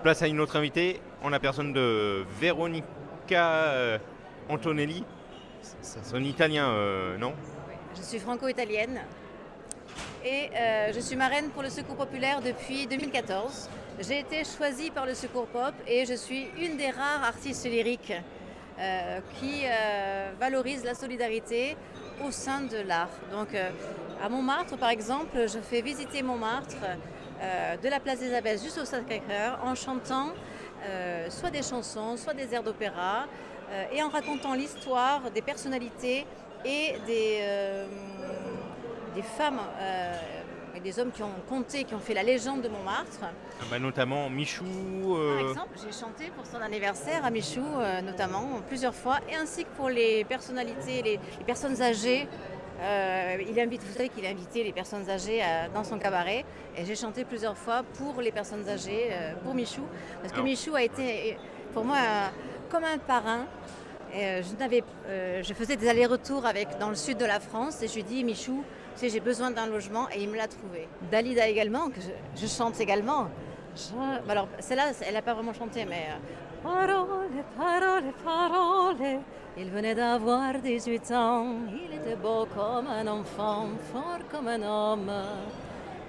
Place à une autre invitée, en la personne de Veronica Antonelli. Ça sonne italien, non? Je suis franco-italienne et je suis marraine pour le Secours populaire depuis 2014. J'ai été choisie par le Secours Pop et je suis une des rares artistes lyriques qui valorise la solidarité au sein de l'art. Donc à Montmartre par exemple, je fais visiter Montmartre de la place des Abbesses jusqu'au Sacré-Cœur en chantant soit des chansons, soit des airs d'opéra et en racontant l'histoire des personnalités et des femmes et des hommes qui ont compté, qui ont fait la légende de Montmartre. Notamment Michou. Par exemple, j'ai chanté pour son anniversaire à Michou, notamment, plusieurs fois, et ainsi que pour les personnalités, les personnes âgées. Vous savez qu'il a invité les personnes âgées dans son cabaret, et j'ai chanté plusieurs fois pour les personnes âgées, pour Michou, parce que Michou a été pour moi comme un parrain. Je faisais des allers-retours dans le sud de la France et je lui ai dit Michou, tu sais, j'ai besoin d'un logement et il me l'a trouvé. Dalida également, que je chante également. Alors celle-là, elle n'a pas vraiment chanté, mais parole, parole, parole. Il venait d'avoir 18 ans, il était beau comme un enfant, fort comme un homme.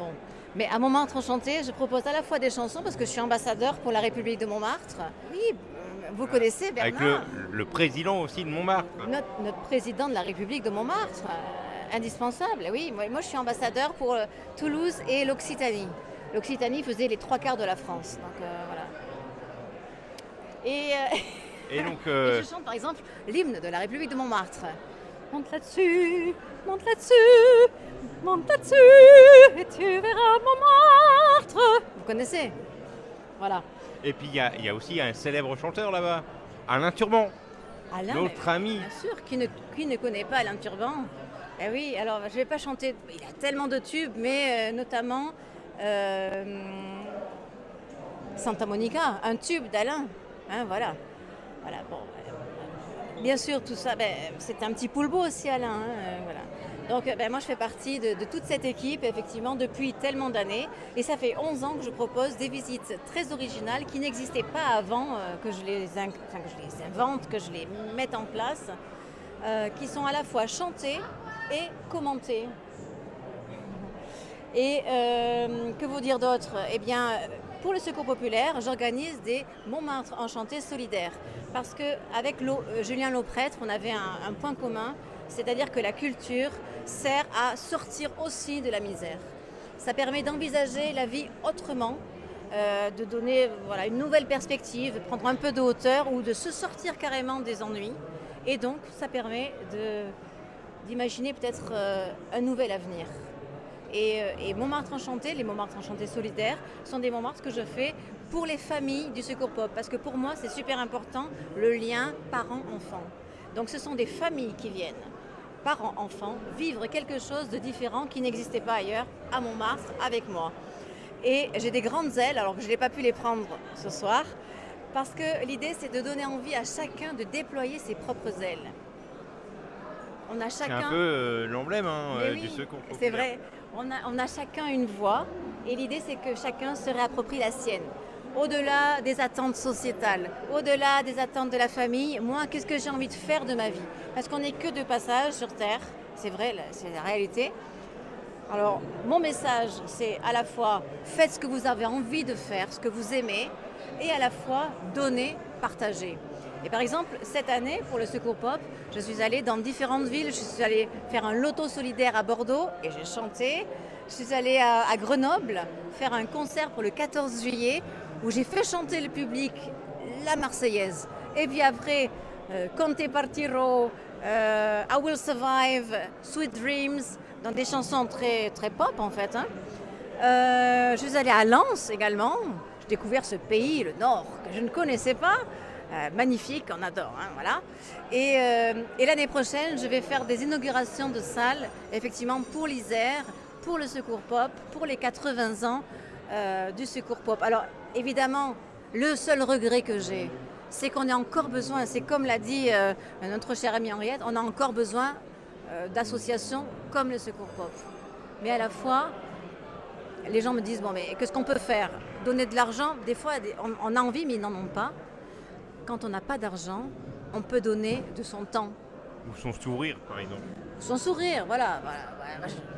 Bon. Mais à Montmartre Enchanté, je propose à la fois des chansons parce que je suis ambassadeur pour la République de Montmartre. Oui, vous connaissez Bernard. Avec le président aussi de Montmartre. Notre président de la République de Montmartre, indispensable, oui. Moi, je suis ambassadeur pour Toulouse et l'Occitanie. L'Occitanie faisait les 3/4 de la France. Donc voilà. Et donc, et je chante par exemple l'hymne de la République de Montmartre. Monte là-dessus, monte là-dessus, monte là-dessus, et tu verras Montmartre. Vous connaissez? Voilà. Et puis il y a aussi un célèbre chanteur là-bas, Alain Turban. Alain, notre ami. Bien sûr, qui ne connaît pas Alain Turban? Eh oui, alors je ne vais pas chanter, il a tellement de tubes, mais notamment Santa Monica, un tube d'Alain. Hein, voilà. Bon, bien sûr, tout ça, c'est un petit poulpeau aussi, Alain. Voilà. Donc, moi, je fais partie de toute cette équipe, effectivement, depuis tellement d'années. Et ça fait 11 ans que je propose des visites très originales qui n'existaient pas avant que je les invente, que je les mette en place, qui sont à la fois chantées et commentées. Et que vous dire d'autre? Eh bien, pour le Secours populaire, j'organise des Montmartre Enchanté solidaires. Parce qu'avec Julien Lauprêtre, on avait un point commun, c'est-à-dire que la culture sert à sortir aussi de la misère. Ça permet d'envisager la vie autrement, de donner une nouvelle perspective, de prendre un peu de hauteur ou de se sortir carrément des ennuis. Et donc, ça permet d'imaginer peut-être un nouvel avenir. Et Montmartre Enchanté, les Montmartre Enchantés solidaires, sont des Montmartres que je fais pour les familles du Secours Pop. Parce que pour moi, c'est super important, le lien parents-enfants. Donc ce sont des familles qui viennent, parents-enfants, vivre quelque chose de différent qui n'existait pas ailleurs à Montmartre avec moi. Et j'ai des grandes ailes, alors que je n'ai pas pu les prendre ce soir, parce que l'idée, c'est de donner envie à chacun de déployer ses propres ailes. On a chacun... C'est un peu l'emblème du Secours populaire. C'est vrai. On a chacun une voix et l'idée c'est que chacun se réapproprie la sienne. Au-delà des attentes sociétales, au-delà des attentes de la famille, moi qu'est-ce que j'ai envie de faire de ma vie? Parce qu'on n'est que de passage sur Terre, c'est vrai, c'est la réalité. Alors mon message c'est à la fois faites ce que vous avez envie de faire, ce que vous aimez, et à la fois donner, partager. Et par exemple, cette année, pour le Secours Pop, je suis allée dans différentes villes. Je suis allée faire un loto solidaire à Bordeaux et j'ai chanté. Je suis allée à Grenoble faire un concert pour le 14 juillet où j'ai fait chanter le public la Marseillaise. Et puis après, Conte Partiro, I Will Survive, Sweet Dreams, dans des chansons très, très pop en fait. Je suis allée à Lens également. J'ai découvert ce pays, le Nord, que je ne connaissais pas. Magnifique, on adore, voilà. Et l'année prochaine, je vais faire des inaugurations de salles, effectivement, pour l'Isère, pour le Secours Pop, pour les 80 ans du Secours Pop. Alors, évidemment, le seul regret que j'ai, c'est qu'on a encore besoin, c'est comme l'a dit notre chère amie Henriette, on a encore besoin d'associations comme le Secours Pop. Mais à la fois, les gens me disent, bon, mais qu'est-ce qu'on peut faire? Donner de l'argent, des fois, on a envie, mais ils n'en ont pas. Quand on n'a pas d'argent, on peut donner de son temps. Ou son sourire, par exemple. Son sourire, voilà,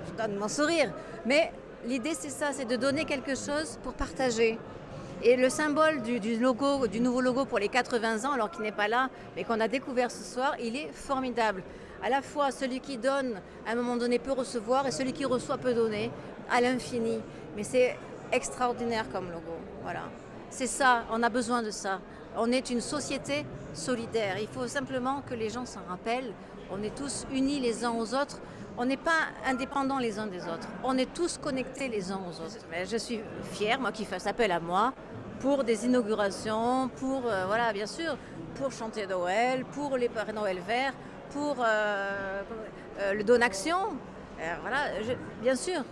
je donne mon sourire. Mais l'idée, c'est ça, c'est de donner quelque chose pour partager. Et le symbole du nouveau logo pour les 80 ans, alors qu'il n'est pas là, mais qu'on a découvert ce soir, il est formidable. À la fois, celui qui donne, à un moment donné, peut recevoir, et celui qui reçoit peut donner à l'infini. Mais c'est extraordinaire comme logo. Voilà. C'est ça, on a besoin de ça. On est une société solidaire. Il faut simplement que les gens s'en rappellent. On est tous unis les uns aux autres. On n'est pas indépendants les uns des autres. On est tous connectés les uns aux autres. Mais je suis fière, moi qui fasse appel à moi, pour des inaugurations, pour, voilà, bien sûr, pour chanter Noël, pour les Pères Noël verts, pour le Don Action. Voilà, bien sûr,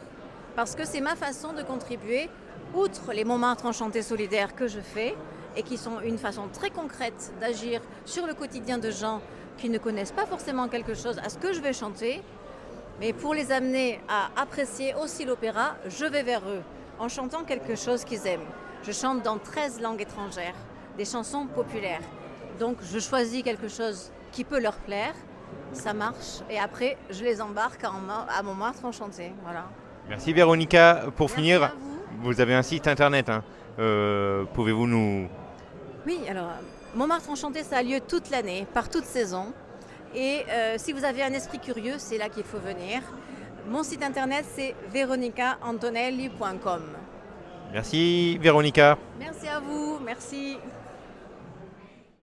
parce que c'est ma façon de contribuer, outre les Montmartre Enchanté solidaires que je fais, et qui sont une façon très concrète d'agir sur le quotidien de gens qui ne connaissent pas forcément quelque chose à ce que je vais chanter, mais pour les amener à apprécier aussi l'opéra, je vais vers eux en chantant quelque chose qu'ils aiment. Je chante dans 13 langues étrangères, des chansons populaires. Donc je choisis quelque chose qui peut leur plaire, ça marche, et après je les embarque à Montmartre Enchanté. Voilà. Merci Véronica. Pour Merci finir, à vous avez un site internet. Hein. Pouvez-vous nous... Oui, alors Montmartre Enchanté, ça a lieu toute l'année, par toute saison. Et si vous avez un esprit curieux, c'est là qu'il faut venir. Mon site internet, c'est veronicaantonelli.com. Merci Véronica. Merci à vous, merci.